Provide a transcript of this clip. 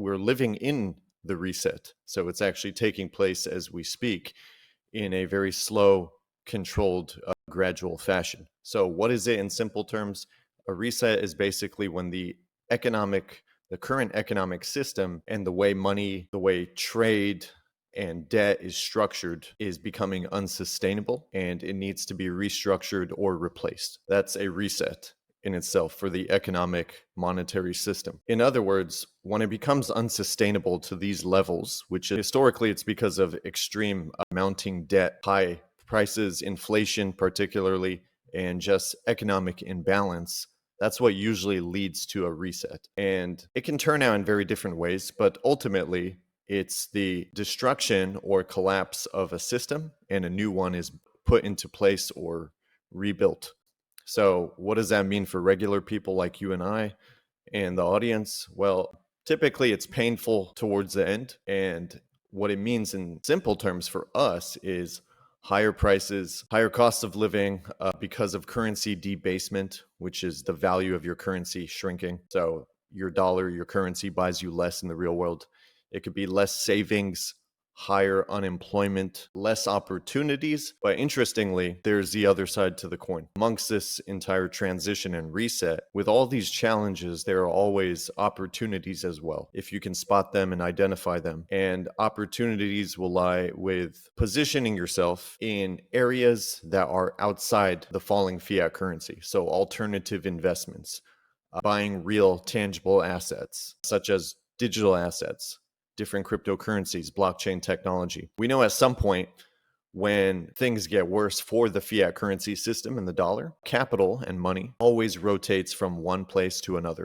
we're living in the reset. So it's actually taking place as we speak in a very slow, controlled, gradual fashion. So, what is it in simple terms? A reset is basically when the current economic system and the way money, the way trade and debt is structured is becoming unsustainable and it needs to be restructured or replaced. That's a reset in itself for the economic monetary system. In other words, when it becomes unsustainable to these levels, which historically it's because of extreme mounting debt, high prices, inflation particularly, and just economic imbalance, that's what usually leads to a reset. And it can turn out in very different ways, but ultimately it's the destruction or collapse of a system and a new one is put into place or rebuilt. So, what does that mean for regular people like you and I and the audience? Well, typically it's painful towards the end. And what it means in simple terms for us is higher prices, higher costs of living because of currency debasement, which is the value of your currency shrinking. So, your dollar, your currency buys you less in the real world. It could be less savings, higher unemployment, less opportunities. But interestingly, there's the other side to the coin. Amongst this entire transition and reset, with all these challenges, there are always opportunities as well, if you can spot them and identify them. And opportunities will lie with positioning yourself in areas that are outside the falling fiat currency. So alternative investments, buying real tangible assets, such as digital assets, different cryptocurrencies, blockchain technology. We know at some point when things get worse for the fiat currency system and the dollar, capital and money always rotates from one place to another.